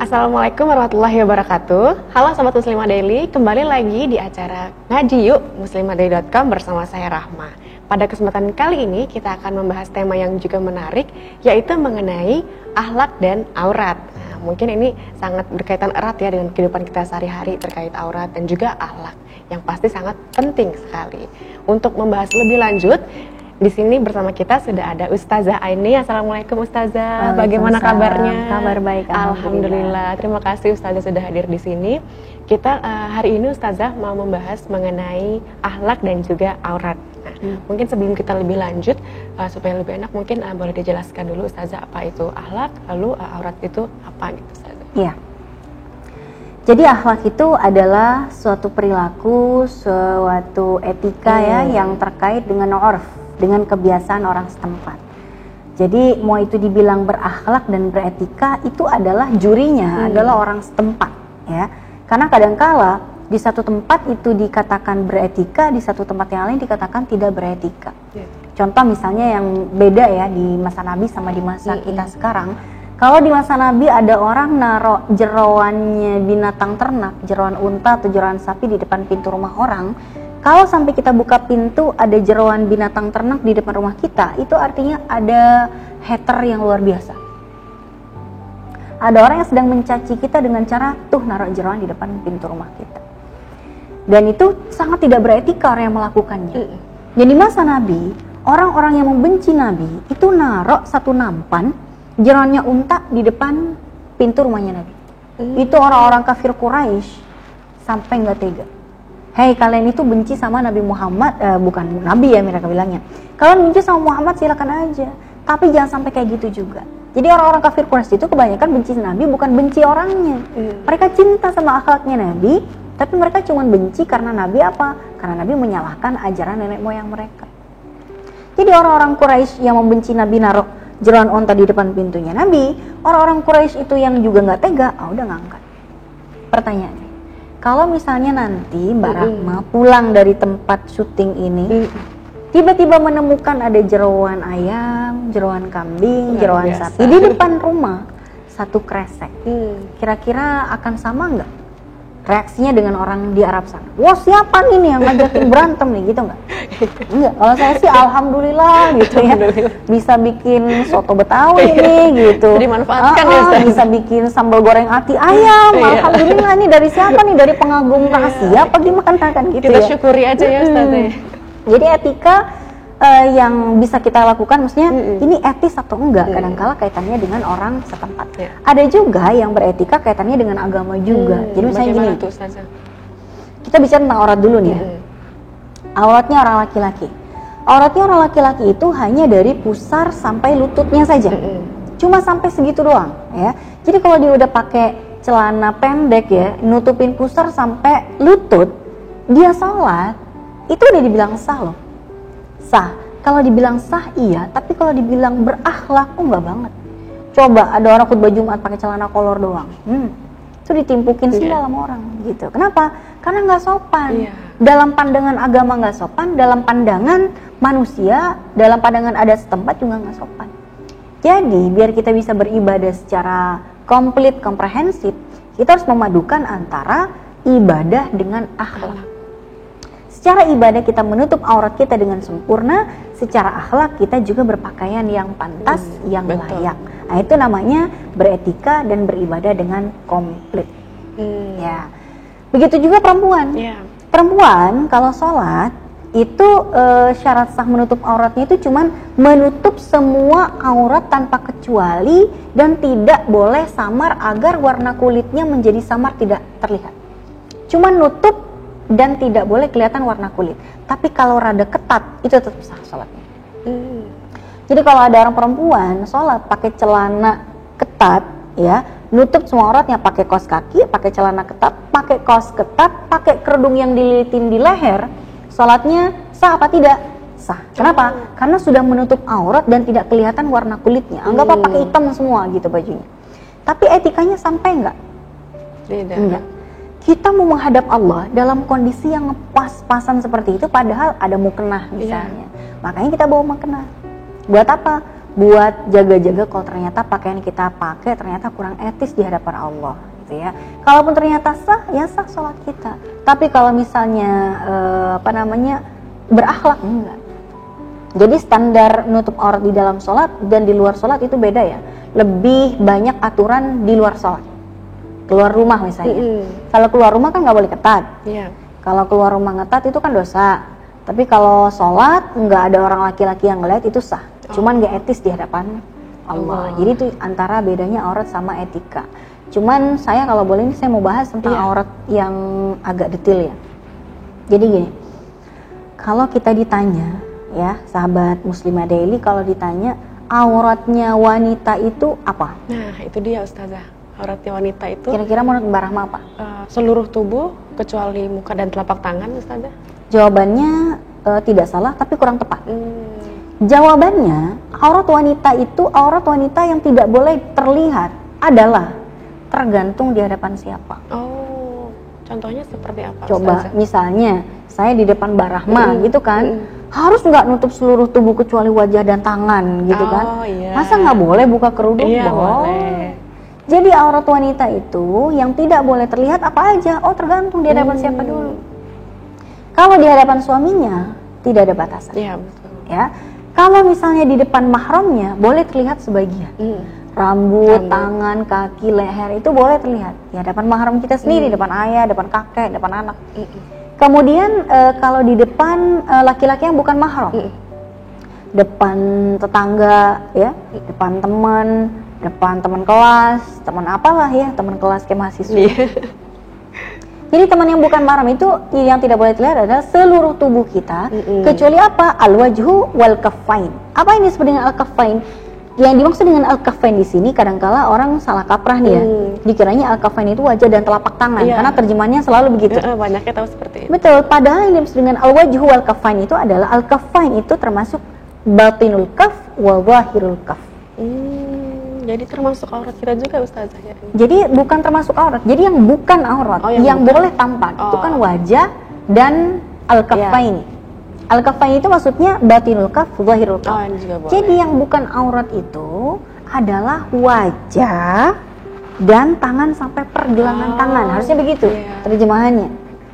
Assalamualaikum warahmatullahi wabarakatuh. Halo Sobat Muslimah Daily, kembali lagi di acara Ngaji Yuk muslimahdaily.com bersama saya Rahma. Pada kesempatan kali ini kita akan membahas tema yang juga menarik, yaitu mengenai akhlak dan aurat. Nah, mungkin ini sangat berkaitan erat ya dengan kehidupan kita sehari-hari terkait aurat dan juga akhlak, yang pasti sangat penting sekali. Untuk membahas lebih lanjut, di sini bersama kita sudah ada Ustazah Aini. Assalamualaikum Ustazah, bagaimana kabarnya? Kabar baik, Alhamdulillah. Terima kasih Ustazah sudah hadir di sini. Kita hari ini Ustazah mau membahas mengenai akhlak dan juga aurat. Nah, mungkin sebelum kita lebih lanjut, supaya lebih enak, mungkin boleh dijelaskan dulu Ustazah apa itu akhlak, lalu aurat itu apa gitu Ustazah? Iya. Jadi akhlak itu adalah suatu perilaku, suatu etika ya yang terkait dengan urf, dengan kebiasaan orang setempat. Jadi mau itu dibilang berakhlak dan beretika, itu adalah jurinya adalah orang setempat ya. Karena kadangkala di satu tempat itu dikatakan beretika, di satu tempat yang lain dikatakan tidak beretika. Contoh misalnya yang beda ya di masa Nabi sama di masa kita sekarang. Kalau di masa Nabi ada orang naruh jeroannya binatang ternak, jeroan unta atau jeroan sapi di depan pintu rumah orang. Kalau sampai kita buka pintu ada jeroan binatang ternak di depan rumah kita, itu artinya ada hater yang luar biasa. Ada orang yang sedang mencaci kita dengan cara tuh naruh jeroan di depan pintu rumah kita. Dan itu sangat tidak beretika orang yang melakukannya. Jadi masa Nabi, orang-orang yang membenci Nabi itu naruh satu nampan jeroannya unta di depan pintu rumahnya Nabi. Itu orang-orang kafir Quraisy sampai nggak tega. Hei, kalian itu benci sama Nabi Muhammad, bukan Nabi ya mereka bilangnya. Kalian benci sama Muhammad silakan aja, tapi jangan sampai kayak gitu juga. Jadi orang-orang kafir Quraisy itu kebanyakan benci Nabi bukan benci orangnya. Mereka cinta sama akhlaknya Nabi, tapi mereka cuma benci karena Nabi apa? Karena Nabi menyalahkan ajaran nenek moyang mereka. Jadi orang-orang Quraisy yang membenci Nabi naruh jeroan unta di depan pintunya Nabi, orang-orang Quraisy itu yang juga nggak tega, udah ngangkat. Pertanyaannya, kalau misalnya nanti Mbak Rahma pulang dari tempat syuting ini, tiba-tiba menemukan ada jeroan ayam, jeroan kambing, jeroan sapi di depan rumah, satu kresek, kira-kira akan sama nggak reaksinya dengan orang di Arab sana? Wah, siapa nih yang ngajakin berantem nih, gitu nggak? Enggak, kalau saya sih alhamdulillah gitu ya, bisa bikin soto Betawi nih gitu, dimanfaatkan ya Ustaz. Bisa bikin sambal goreng ati ayam, alhamdulillah. Ini dari siapa nih? Dari pengagum rahasia apa gimana kan gitu kita ya? syukuri aja ya Ustaz. Jadi etika yang bisa kita lakukan, maksudnya ini etis atau enggak, kadangkala kaitannya dengan orang setempat. Ada juga yang beretika kaitannya dengan agama juga. Jadi misalnya gini, kita bicara tentang aurat dulu nih ya. Auratnya orang laki-laki. Auratnya orang laki-laki itu hanya dari pusar sampai lututnya saja. Cuma sampai segitu doang ya. Jadi kalau dia udah pakai celana pendek ya, nutupin pusar sampai lutut, dia sholat, itu udah dibilang sah loh. Sah. Kalau dibilang sah iya, tapi kalau dibilang berakhlak enggak banget. Coba ada orang khutbah Jumat pakai celana kolor doang. Itu ditimpukin sih dalam orang gitu. Kenapa? Karena nggak sopan. Dalam pandangan agama nggak sopan, dalam pandangan manusia, dalam pandangan adat setempat juga nggak sopan. Jadi biar kita bisa beribadah secara komplit, komprehensif, kita harus memadukan antara ibadah dengan akhlak. Secara ibadah kita menutup aurat kita dengan sempurna, secara akhlak kita juga berpakaian yang pantas, yang layak. Nah itu namanya beretika dan beribadah dengan komplit. Ya, begitu juga perempuan. Perempuan kalau sholat itu syarat sah menutup auratnya itu cuman menutup semua aurat tanpa kecuali dan tidak boleh samar agar warna kulitnya menjadi samar tidak terlihat. Cuman nutup dan tidak boleh kelihatan warna kulit. Tapi kalau rada ketat itu tetap sah sholatnya. Jadi kalau ada orang perempuan sholat pakai celana ketat ya, nutup semua auratnya, pakai kaos kaki, pakai celana ketat, pakai kaos ketat, pakai kerudung yang dililitin di leher, sholatnya sah apa tidak? Sah. Kenapa? Karena sudah menutup aurat dan tidak kelihatan warna kulitnya. Anggaplah pakai hitam semua gitu bajunya. Tapi etikanya sampai enggak? Tidak. Enggak. Kita mau menghadap Allah dalam kondisi yang pas-pasan seperti itu, padahal ada mukena misalnya. Makanya kita bawa mukena. Buat apa? buat jaga-jaga kalau ternyata pakaian kita pakai ternyata kurang etis di hadapan Allah gitu ya. Kalaupun ternyata sah, ya sah sholat kita. Tapi kalau misalnya berakhlak, enggak. Jadi standar menutup aurat di dalam sholat dan di luar sholat itu beda ya. Lebih banyak aturan di luar sholat. Keluar rumah misalnya. Kalau keluar rumah kan nggak boleh ketat. Kalau keluar rumah ngetat itu kan dosa. Tapi kalau sholat nggak ada orang laki-laki yang ngeliat itu sah. Cuman nggak etis di hadapan Allah. Jadi itu antara bedanya aurat sama etika. Cuman saya kalau boleh ini saya mau bahas tentang aurat yang agak detail ya. Jadi gini, kalau kita ditanya ya sahabat Muslimah Daily, kalau ditanya auratnya wanita itu apa? Nah itu dia Ustazah, auratnya wanita itu kira-kira menurut Mbak Rahma apa? Seluruh tubuh kecuali muka dan telapak tangan Ustazah. Jawabannya tidak salah tapi kurang tepat. Jawabannya aurat wanita yang tidak boleh terlihat adalah tergantung di hadapan siapa. Oh, contohnya seperti apa? Coba Ustazah? misalnya saya di depan Mbak Rahma gitu kan, harus nggak nutup seluruh tubuh kecuali wajah dan tangan gitu kan? Masa nggak boleh buka kerudung? Boleh. Jadi aurat wanita itu yang tidak boleh terlihat apa aja? Oh tergantung di hadapan siapa dulu. Kalau di hadapan suaminya tidak ada batasan. Iya betul. Ya. Kalau misalnya di depan mahramnya boleh terlihat sebagian. Rambut, tangan, kaki, leher itu boleh terlihat di hadapan mahram kita sendiri, depan ayah, depan kakek, depan anak. Kemudian kalau di depan laki-laki yang bukan mahram, depan tetangga, ya, depan teman kelas, teman apalah ya, teman kelas kayak mahasiswa. Jadi teman yang bukan mahram itu yang tidak boleh terlihat adalah seluruh tubuh kita, kecuali apa? Al-wajhu wal kaffain. Apa yang disebut dengan al-kaffain? Yang dimaksud dengan al-kaffain di sini kadangkala orang salah kaprah nih ya. Dikiranya al-kaffain itu wajah dan telapak tangan, karena terjemahannya selalu begitu. Banyaknya tahu seperti itu. Betul, padahal yang dimaksud dengan al-wajhu wal kaffain itu adalah al-kaffain itu termasuk batinul kaf wa zahirul kaf. Jadi termasuk aurat kita juga Ustazah ya? Jadi bukan termasuk aurat, jadi yang bukan aurat, yang boleh tampak itu kan wajah dan al-kaffain. Al-kaffain itu maksudnya batinul kaf, zahirul kaf. Jadi yang bukan aurat itu adalah wajah dan tangan sampai pergelangan tangan. Harusnya begitu terjemahannya.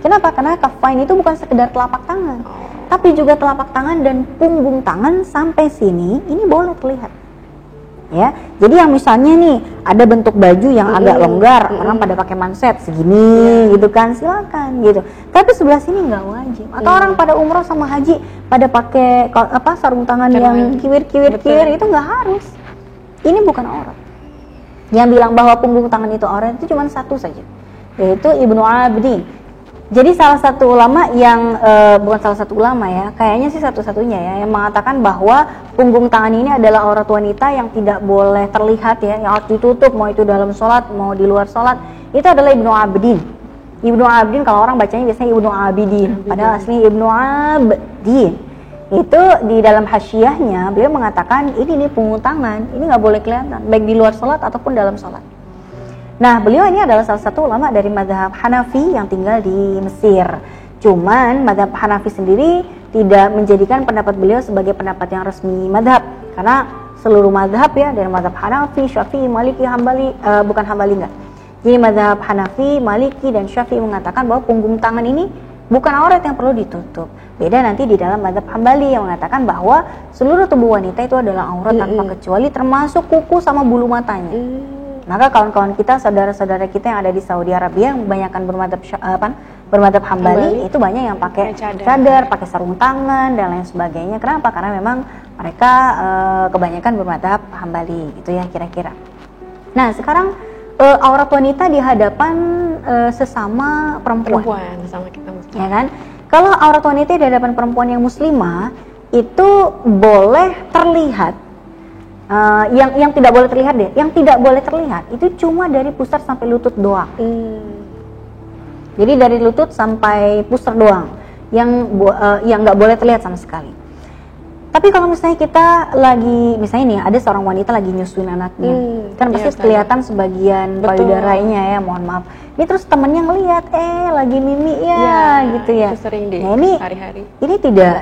Kenapa? Karena kaffain itu bukan sekedar telapak tangan, tapi juga telapak tangan dan punggung tangan sampai sini ini boleh terlihat. Ya, jadi yang misalnya nih ada bentuk baju yang agak longgar, orang pada pakai manset segini gitu kan, silakan gitu. Tapi sebelah sini nggak wajib. Atau orang pada umroh sama haji pada pakai sarung tangan yang kiwir itu nggak harus. Ini bukan aurat. Yang bilang bahwa punggung tangan itu aurat itu cuma satu saja, yaitu Ibnu Abdin. Jadi salah satu ulama yang bukan salah satu ulama ya, kayaknya sih satu-satunya ya yang mengatakan bahwa punggung tangan ini adalah aurat wanita yang tidak boleh terlihat ya, yang harus ditutup mau itu dalam sholat mau di luar sholat, itu adalah Ibnu Abdin. Ibnu Abdin kalau orang bacanya biasanya Ibnu Abidin, padahal aslinya Ibnu Abdin. Itu di dalam hasyiahnya beliau mengatakan ini nih punggung tangan, ini nggak boleh kelihatan baik di luar sholat ataupun dalam sholat. Nah, beliau ini adalah salah satu ulama dari mazhab Hanafi yang tinggal di Mesir. Cuman mazhab Hanafi sendiri tidak menjadikan pendapat beliau sebagai pendapat yang resmi mazhab, karena seluruh mazhab ya dari mazhab Hanafi, Syafi'i, Maliki, Hambali, bukan Hambali enggak. Jadi mazhab Hanafi, Maliki dan Syafi'i mengatakan bahwa punggung tangan ini bukan aurat yang perlu ditutup. Beda nanti di dalam mazhab Hambali yang mengatakan bahwa seluruh tubuh wanita itu adalah aurat tanpa kecuali termasuk kuku sama bulu matanya. Maka kawan-kawan kita, saudara-saudara kita yang ada di Saudi Arabia yang kebanyakan bermadhab Hambali itu banyak yang pakai cadar, pakai sarung tangan dan lain sebagainya. Kenapa? Karena memang mereka kebanyakan bermadhab Hambali gitu ya kira-kira. Nah sekarang aurat wanita di hadapan sesama perempuan sama kita muslim. Ya kan? Kalau aurat wanita di hadapan perempuan yang muslimah itu boleh terlihat. Yang tidak boleh terlihat deh, yang tidak boleh terlihat itu cuma dari pusar sampai lutut doang. Jadi dari lutut sampai pusar doang, yang nggak boleh terlihat sama sekali. Tapi kalau misalnya kita lagi, misalnya nih ada seorang wanita lagi nyusuin anaknya, kan pasti kelihatan sebagian payudaranya ya, mohon maaf. Ini terus temennya ngelihat, lagi mimi ya, gitu ya. Sering nah ini hari-hari. Ini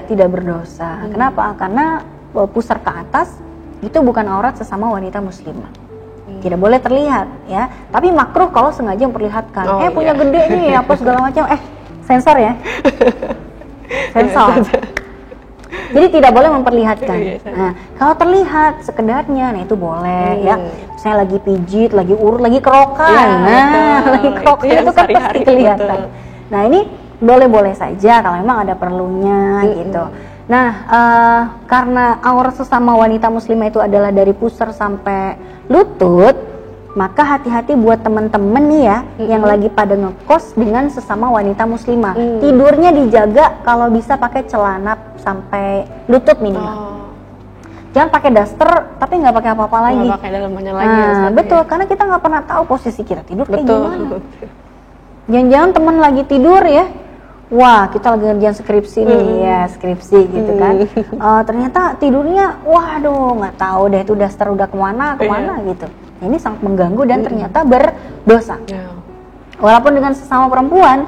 tidak berdosa. Kenapa? Karena pusar ke atas itu bukan aurat sesama wanita muslimah. Tidak boleh terlihat ya. Tapi makruh kalau sengaja memperlihatkan. Punya gede nih apa segala macam. Sensor ya. Sensor. Jadi tidak boleh memperlihatkan. Nah, kalau terlihat sekedarnya, nah itu boleh ya. Saya lagi pijit, lagi urut, lagi kerokan. Lagi kerokan itu kan pasti kelihatan. Nah, ini boleh-boleh saja kalau memang ada perlunya gitu. Nah, karena aurat sesama wanita muslimah itu adalah dari pusar sampai lutut, maka hati-hati buat temen-temen nih ya yang lagi pada ngekos dengan sesama wanita muslimah. Tidurnya dijaga kalau bisa pakai celana sampai lutut minimal. Jangan pakai daster tapi nggak pakai apa-apa lagi. Nggak pakai dalamannya lagi. Betul, karena kita nggak pernah tahu posisi kita tidur kayak gimana. Jangan-jangan temen lagi tidur ya. Wah, kita lagi ngerjain skripsi nih ya, skripsi gitu kan. Ternyata tidurnya, waduh, nggak tahu deh itu daster udah kemana gitu. Ini sangat mengganggu dan ternyata berdosa. Walaupun dengan sesama perempuan,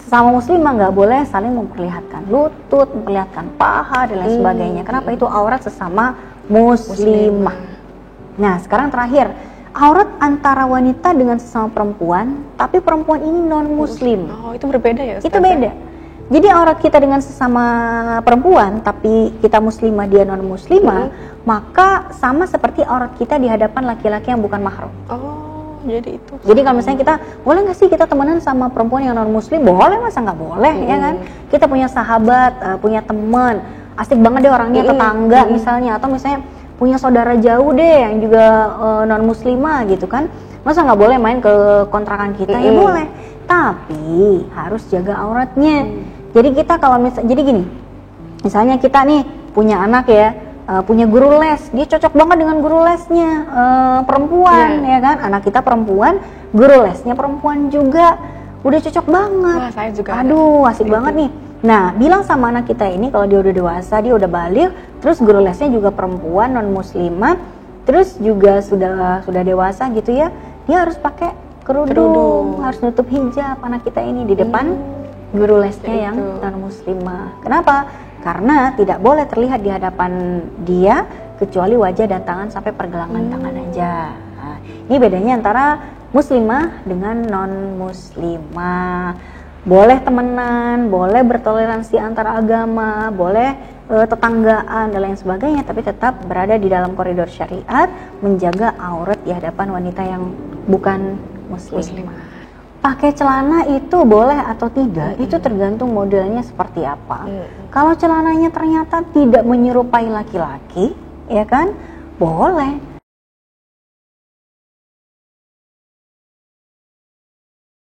sesama muslimah nggak boleh saling memperlihatkan lutut, memperlihatkan paha dan lain sebagainya. Kenapa? Itu aurat sesama muslimah. Nah, sekarang terakhir, aurat antara wanita dengan sesama perempuan, tapi perempuan ini non muslim. Itu berbeda ya, Ustazah? Itu beda. Jadi aurat kita dengan sesama perempuan, tapi kita muslimah, dia non muslimah, maka sama seperti aurat kita di hadapan laki-laki yang bukan mahram. Jadi itu. Jadi kalau misalnya kita, boleh nggak sih kita temenan sama perempuan yang non muslim? Boleh, masa nggak boleh ya kan? Kita punya sahabat, punya teman, asik banget deh orangnya, tetangga misalnya, atau misalnya punya saudara jauh deh yang juga non muslimah gitu kan, masa nggak boleh main ke kontrakan kita? Ya boleh, tapi harus jaga auratnya. Jadi kita kalau jadi gini, misalnya kita nih punya anak ya, punya guru les, dia cocok banget dengan guru lesnya perempuan ya kan, anak kita perempuan, guru lesnya perempuan juga, udah cocok banget. Wah, saya juga asik banget nih. Nah, bilang sama anak kita ini kalau dia udah dewasa, dia udah balik, terus guru lesnya juga perempuan non muslimah, terus juga sudah dewasa gitu ya, dia harus pakai kerudung, harus nutup hijab anak kita ini di depan guru lesnya yang non muslimah. Kenapa? Karena tidak boleh terlihat di hadapan dia kecuali wajah dan tangan sampai pergelangan tangan aja. Nah, ini bedanya antara muslimah dengan non muslimah. Boleh temenan, boleh bertoleransi antar agama, boleh tetanggaan dan lain sebagainya, tapi tetap berada di dalam koridor syariat, menjaga aurat di hadapan wanita yang bukan muslimah. Pakai celana itu boleh atau tidak, itu tergantung modelnya seperti apa. Kalau celananya ternyata tidak menyerupai laki-laki, ya kan, boleh.